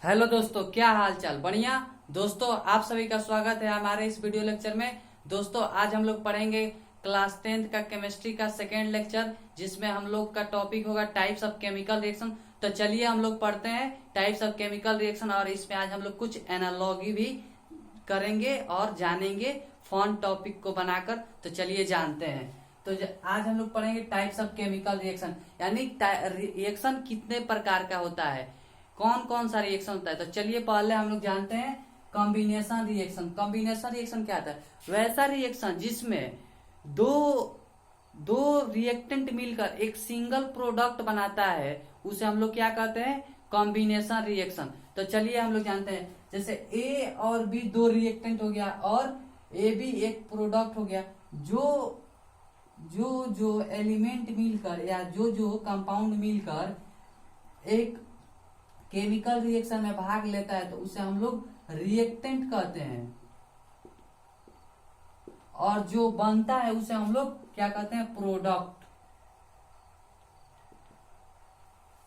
Hello दोस्तों, क्या हाल चाल? बढ़िया। दोस्तों, आप सभी का स्वागत है हमारे इस वीडियो लेक्चर में। दोस्तों, आज हम लोग पढ़ेंगे क्लास 10th का केमिस्ट्री का सेकेंड लेक्चर, जिसमें हम लोग का टॉपिक होगा टाइप्स ऑफ केमिकल रिएक्शन। तो चलिए हम लोग पढ़ते हैं टाइप्स ऑफ केमिकल रिएक्शन, और इसमें आज हम लोग कुछ एनालॉगी भी करेंगे और जानेंगे फन टॉपिक को बनाकर। तो चलिए जानते हैं। तो आज हम लोग पढ़ेंगे टाइप्स ऑफ केमिकल रिएक्शन, यानी रिएक्शन कितने प्रकार का होता है, कौन कौन सा रिएक्शन होता है। तो चलिए पहले हम लोग जानते हैं कॉम्बिनेशन रिएक्शन। कॉम्बिनेशन रिएक्शन क्या होता है? वैसा रिएक्शन जिसमें दो दो रिएक्टेंट मिलकर एक सिंगल प्रोडक्ट बनाता है, उसे हम लोग क्या कहते हैं? Combination reaction. तो चलिए हम लोग जानते हैं, जैसे ए और बी दो रिएक्टेंट हो गया और ए बी एक प्रोडक्ट हो गया। जो जो जो एलिमेंट मिलकर या जो जो कंपाउंड मिलकर एक केमिकल रिएक्शन में भाग लेता है तो उसे हम लोग रिएक्टेंट कहते हैं, और जो बनता है उसे हम लोग क्या कहते हैं? प्रोडक्ट।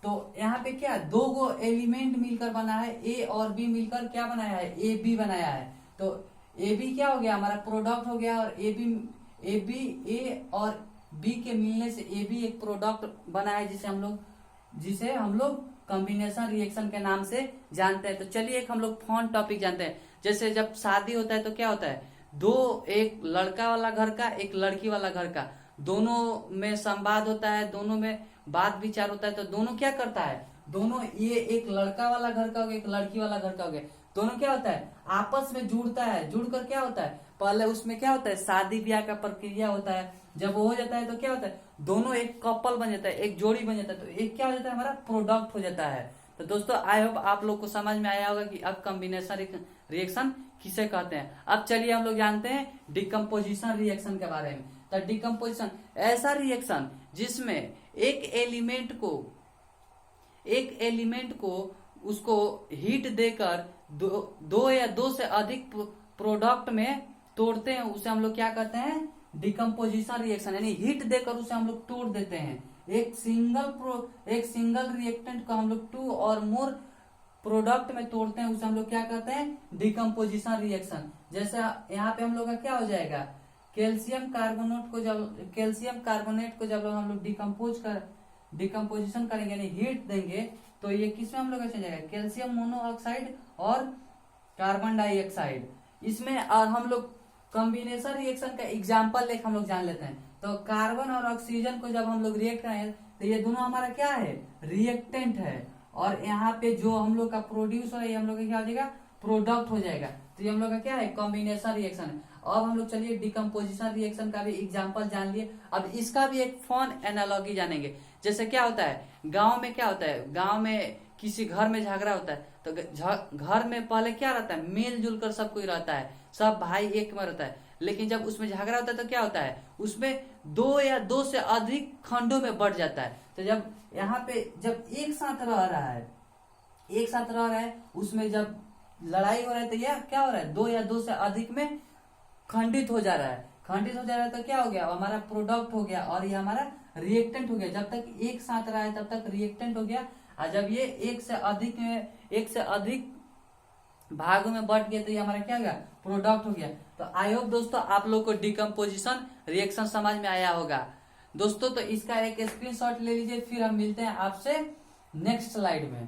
तो यहाँ पे क्या दो गो एलिमेंट मिलकर बना है, ए और बी मिलकर क्या बनाया है? ए बी बनाया है। तो ए बी क्या हो गया? हमारा प्रोडक्ट हो गया। और ए और बी के मिलने से ए बी एक प्रोडक्ट बना है, जिसे हम लोग कॉम्बिनेशन रिएक्शन के नाम से जानते हैं। तो चलिए एक हम लोग फन टॉपिक जानते हैं। जैसे जब शादी होता है तो क्या होता है? एक लड़का वाला घर का, एक लड़की वाला घर का, दोनों में संवाद होता है, दोनों में बात विचार होता है। तो दोनों क्या करता है? दोनों, ये एक लड़का वाला घर का हो गया, एक लड़की वाला घर का हो गया, दोनों क्या होता है? आपस में जुड़ता है। जुड़कर क्या होता है? पहले उसमें क्या होता है? शादी ब्याह का प्रक्रिया होता है। जब वो हो जाता है तो क्या होता है? दोनों एक कपल बन जाता है, एक जोड़ी बन जाता है। तो एक क्या हो जाता है? हमारा प्रोडक्ट हो जाता है। तो दोस्तों, आई होप आप लोग को समझ में आया होगा कि अब कॉम्बिनेशन रिएक्शन किसे कहते हैं। अब चलिए हम लोग जानते हैं डिकम्पोजिशन रिएक्शन के बारे में। तो डिकम्पोजिशन ऐसा रिएक्शन जिसमें एक एलिमेंट को उसको हीट देकर दो या दो से अधिक प्रोडक्ट में तोड़ते हैं, उसे हम लोग क्या कहते हैं? Decomposition reaction. यानी हीट देकर उसे हम लोग तोड़ देते हैं। एक सिंगल रिएक्टेंट को हम लोग टू और मोर प्रोडक्ट में तोड़ते हैं, उसे हम लोग क्या कहते हैं? Decomposition reaction. जैसे यहाँ पे हम लोग का क्या हो जाएगा? कैल्शियम कार्बोनेट को जब हम लोग डिकम्पोजिशन करेंगे, यानी हीट देंगे, तो ये किसमें हम लोग का चल जाएगा? कैल्शियम मोनोऑक्साइड और कार्बन डाइऑक्साइड। इसमें और हम लोग कॉम्बिनेशन रिएक्शन का एग्जाम्पल लेकर हम लोग जान लेते हैं। तो कार्बन और ऑक्सीजन को जब हम लोग रिएक्ट करें तो ये दोनों हमारा क्या है? रिएक्टेंट है। और यहाँ पे जो हम लोग का प्रोड्यूस हो रहा है, ये हम लोग का क्या हो जाएगा? प्रोडक्ट हो जाएगा। तो ये हम लोग का क्या है? कॉम्बिनेशन रिएक्शन है। अब हम लोग चलिए डिकम्पोजिशन रिएक्शन का भी एग्जाम्पल जान लिए। अब इसका भी एक फन एनालॉगी जानेंगे। जैसे क्या होता है गांव में? क्या होता है गांव में? किसी घर में झगड़ा होता है तो घर में पहले क्या रहता है? मिलजुल कर सब कोई रहता है, सब भाई एक में रहता है। लेकिन जब उसमें झगड़ा होता है तो क्या होता है? उसमें दो या दो से अधिक खंडों में बढ़ जाता है। तो जब यहाँ पे जब एक साथ रह रहा है, उसमें जब लड़ाई हो रहा है तो यह क्या हो रहा है? दो या दो से अधिक में खंडित हो जा रहा है। तो क्या हो गया? हमारा प्रोडक्ट हो गया और ये हमारा रिएक्टेंट हो गया। जब तक एक साथ रहा है तब तक रिएक्टेंट हो गया, और जब ये एक से अधिक भागों में बढ़ गया तो ये हमारा क्या हो गया? प्रोडक्ट हो गया। तो आई होप दोस्तों आप लोग को डिकम्पोजिशन रिएक्शन समझ में आया होगा। दोस्तों, तो इसका एक स्क्रीनशॉट ले लीजिए, फिर हम मिलते हैं आपसे नेक्स्ट स्लाइड में।